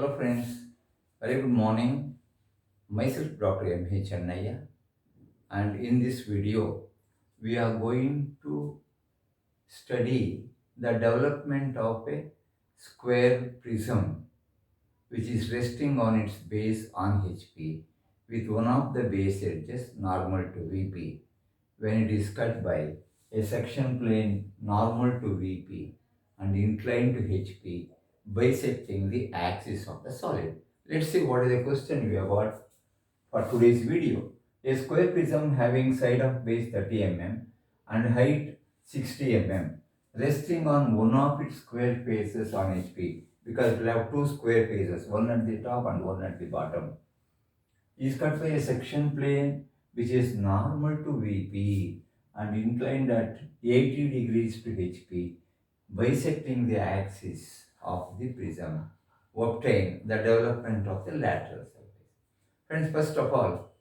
Hello friends, very good morning. Myself Dr. M.H. Chennaya, and in this video we are going to study the development of a square prism which is resting on its base on HP with one of the base edges normal to VP when it is cut by a section plane normal to VP and inclined to HP bisecting the axis of the solid. Let's see what is the question we have got for today's video. A square prism having side of base 30 mm and height 60 mm resting on one of its square faces on HP because we have two square faces, one at the top and one at the bottom, is cut by a section plane which is normal to VP and inclined at 80 degrees to HP, bisecting the axis of the prism, obtain the development of the lateral surface. Friends, first of all,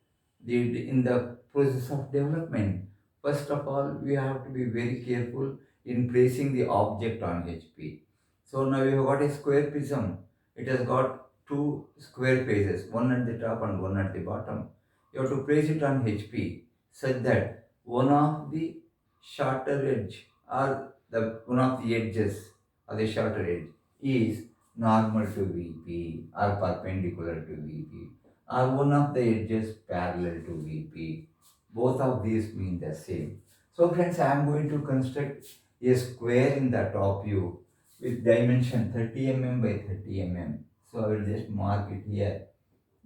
in the process of development, first of all, we have to be very careful in placing the object on HP. So now we have got a square prism. It has got two square faces, one at the top and one at the bottom. You have to place it on HP such that one of the shorter edge or the one of the edges or the shorter edge is normal to VP or perpendicular to VP, or one of the edges parallel to VP. Both of these mean the same. So friends, I am going to construct a square in the top view with dimension 30 mm by 30 mm. So I will just mark it here.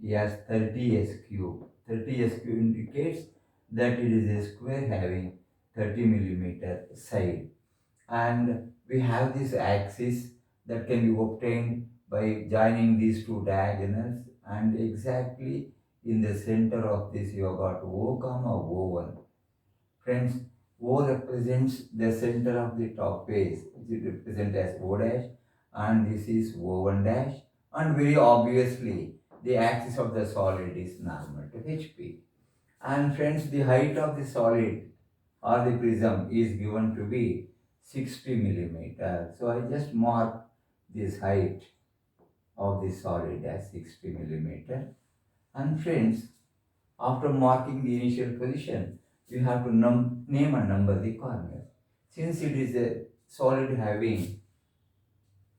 It has 30 SQ. 30 SQ indicates that it is a square having 30 millimeter side, and we have this axis that can be obtained by joining these two diagonals, and exactly in the center of this you have got O comma O1. Friends, O represents the center of the top face, which is represented as O dash, and this is O1 dash, and very obviously the axis of the solid is normal to HP. And friends, the height of the solid or the prism is given to be 60 millimeter. So I just mark this height of the solid as 60 millimeter. And friends, after marking the initial position, you have to name and number the corners. Since it is a solid having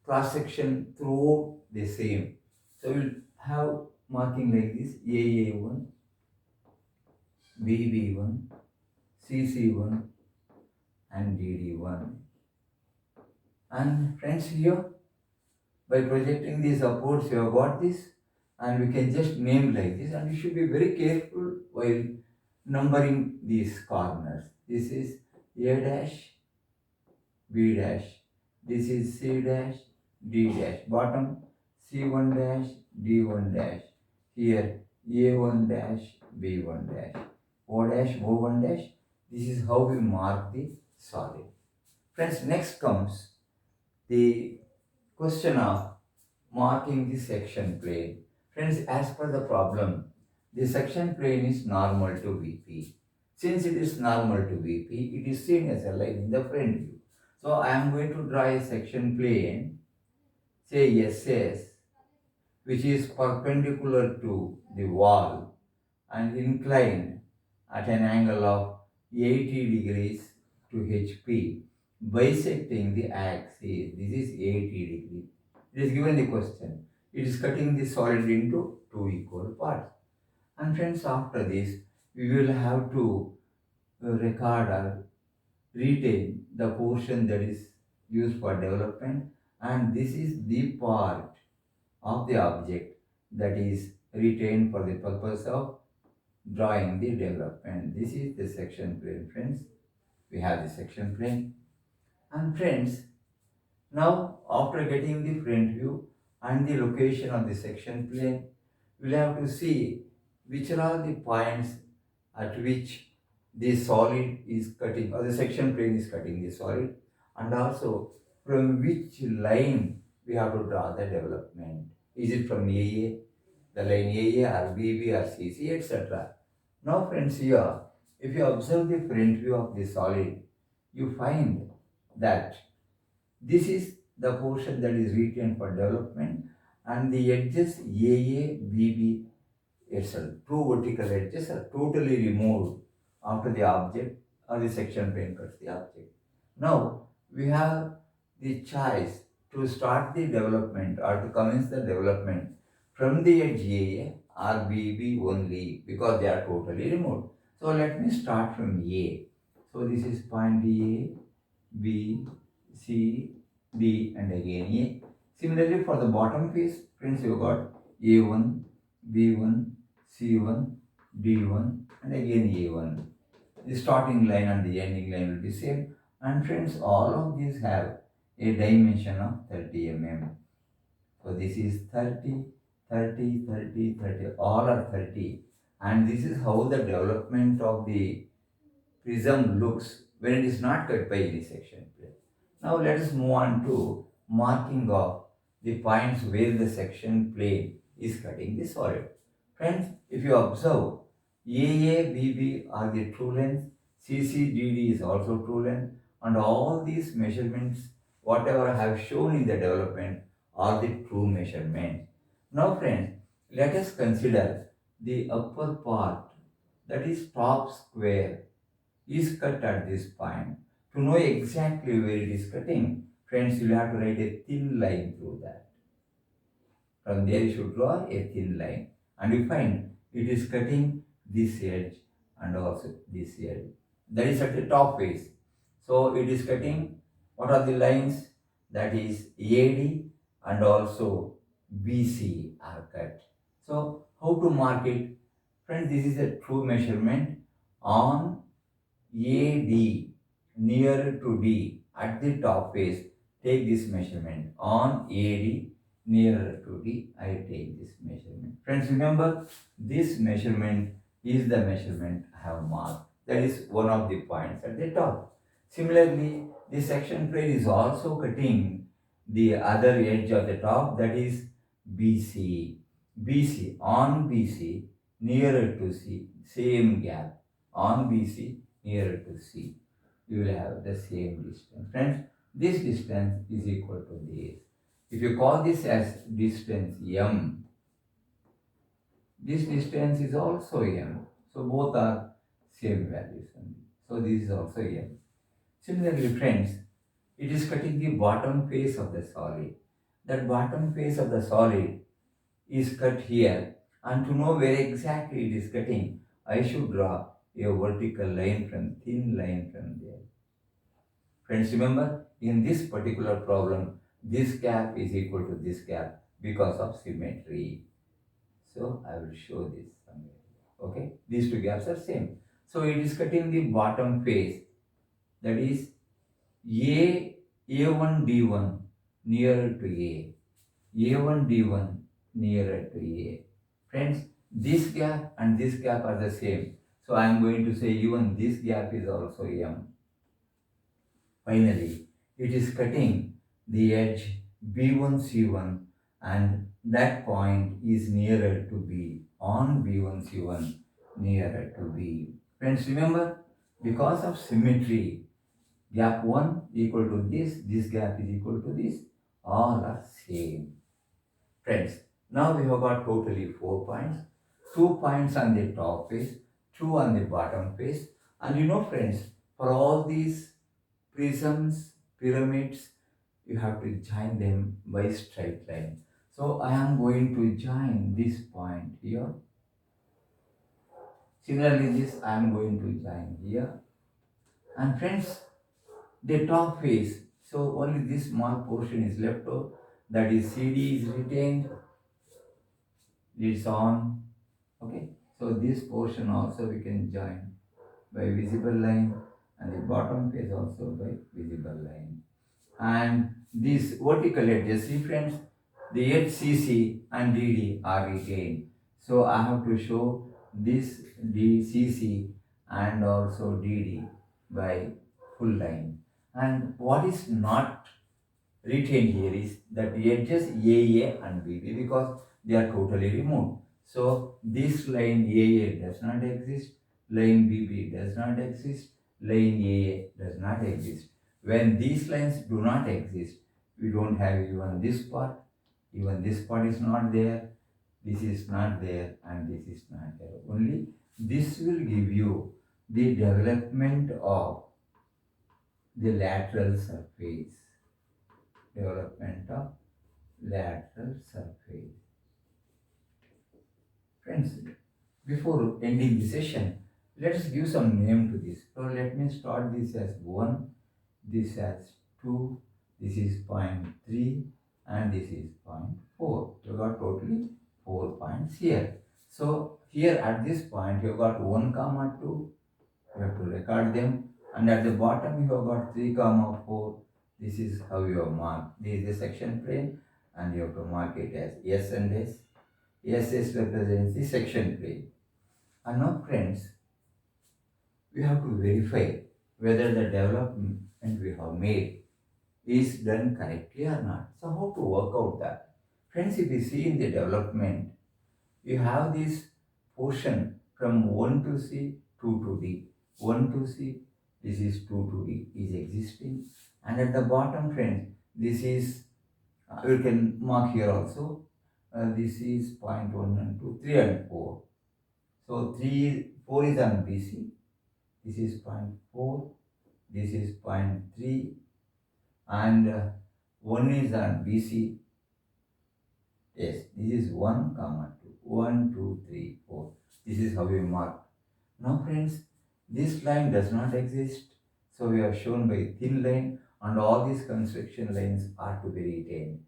cross section throughout the same, so we'll have marking like this: AA1, BB1, CC1, and DD1. And friends, here by projecting these upwards you have got this, and we can just name like this, and you should be very careful while numbering these corners. This is A dash, B dash, this is C dash, D dash, bottom C1 dash, D1 dash, here A1 dash, B1 dash, O dash, O1 dash. This is how we mark the solid. Friends, next comes the question of marking the section plane. Friends, as per the problem, the section plane is normal to VP. Since it is normal to VP, it is seen as a line in the front view. So I am going to draw a section plane, say SS, which is perpendicular to the wall and inclined at an angle of 80 degrees to HP, bisecting the axis. This is 80 degrees. It is given the question. It is cutting the solid into two equal parts. And friends, after this, we will have to record or retain the portion that is used for development, and this is the part of the object that is retained for the purpose of drawing the development. This is the section plane, friends. We have the section plane. And friends, now after getting the front view and the location of the section plane, we'll have to see which are all the points at which the solid is cutting, or the section plane is cutting the solid, and also from which line we have to draw the development. Is it from AA, the line AA, or BB, or CC, etc. Now friends, here, if you observe the front view of the solid, you find that this is the portion that is retained for development, and the edges AA, BB itself, two vertical edges are totally removed after the object or the section plane cuts the object. Now we have the choice to start the development or to commence the development from the edge AA or BB only because they are totally removed. So let me start from A. So this is point A, B, C, D and again A. Similarly for the bottom face, friends, you got A1, B1, C1, D1 and again A1. The starting line and the ending line will be same. And friends, all of these have a dimension of 30 mm. So this is 30, 30, 30, 30, all are 30. And this is how the development of the prism looks when it is not cut by any section plane. Now let us move on to marking of the points where the section plane is cutting the solid. Friends, if you observe, AABB are the true lengths, CCDD is also true length, and all these measurements, whatever I have shown in the development, are the true measurements. Now friends, let us consider the upper part, that is top square, is cut at this point. To know exactly where it is cutting, friends, you will have to write a thin line through that. From there you should draw a thin line and you find it is cutting this edge and also this edge. That is at the top face. So it is cutting, what are the lines? That is AD and also BC are cut. So how to mark it? Friends, this is a true measurement on AD nearer to D at the top face. Take this measurement on AD nearer to D. I take this measurement. Friends, remember this measurement is the measurement I have marked. That is one of the points at the top. Similarly, the section plane is also cutting the other edge of the top, that is BC. BC on BC nearer to C, same gap on BC nearer to C. You will have the same distance. Friends, this distance is equal to this. If you call this as distance M, this distance is also M. So both are same values. So this is also M. Similarly, friends, it is cutting the bottom face of the solid. That bottom face of the solid is cut here, and to know where exactly it is cutting, I should draw a vertical line from thin line from there. Friends, remember in this particular problem, this gap is equal to this gap because of symmetry. So I will show this somewhere. Okay, these two gaps are same. So it is cutting the bottom face, that is A1 D1 nearer to A1 D1 nearer to A. Friends, this gap and this gap are the same. So I am going to say even this gap is also M. Finally, it is cutting the edge B1 C1 and that point is nearer to B on B1 C1 nearer to B. Friends, remember, because of symmetry, gap 1 equal to this gap is equal to this, all are same. Friends, now we have got totally 4 points. 2 points on the top face, 2 on the bottom face. And you know friends, for all these prisms, pyramids, you have to join them by straight line. So I am going to join this point here. Similarly, this I am going to join here. And friends, the top face, so only this small portion is left over, that is CD is retained, it's on. Okay, so this portion also we can join by visible line and the bottom face also by visible line. And these vertical edges, see friends, the edge CC and DD are retained. So I have to show this DCC and also DD by full line. And what is not retained here is that the edges AA and BB because they are totally removed. So this line AA does not exist, line BB does not exist, line AA does not exist. When these lines do not exist, we don't have even this part, Even this part is not there, this is not there, and this is not there. Only this will give you the development of the lateral surface. Development of lateral surface. Friends, before ending the session, let us give some name to this. So let me start this as 1, this as 2, this is point 3, and this is point 4. You got totally 4 points here. So here at this point you have got 1 comma 2, you have to record them, and at the bottom you have got 3 comma 4. This is how you have marked. This is the section plane, and you have to mark it as S and S. SS represents the section plane. And now friends, we have to verify whether the development we have made is done correctly or not. So how to work out that? Friends, if you see in the development, you have this portion from 1 to C, 2 to D. 1 to C, this is 2 to D is existing. And at the bottom, friends, this is, you can mark here also, this is point 1 and 2, 3 and 4. So 4 is on BC, this is point 4, this is point 3, and 1 is on BC. Yes, this is 1 comma 2, 1, 2, 3, 4. This is how we mark. Now friends, this line does not exist, so we have shown by thin line, and all these construction lines are to be retained.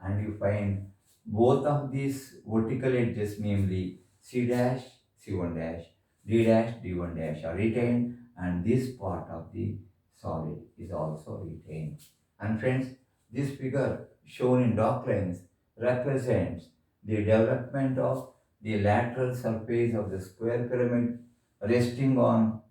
And you find both of these vertical edges, namely C dash, C1 dash, D dash, D1 dash are retained, and this part of the solid is also retained. And friends, this figure shown in dark lines represents the development of the lateral surface of the square pyramid resting on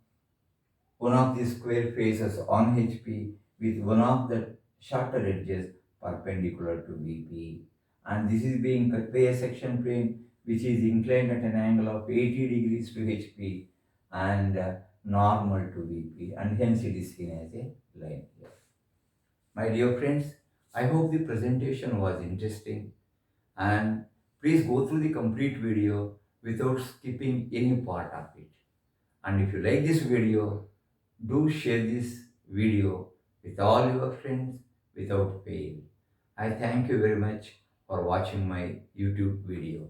one of the square faces on HP with one of the shorter edges perpendicular to VP. And this is being cut by a section plane which is inclined at an angle of 80 degrees to HP and normal to VP, and hence it is seen as a line here. My dear friends, I hope the presentation was interesting, and please go through the complete video without skipping any part of it. And if you like this video, do share this video with all your friends without fail. I thank you very much for watching my YouTube video.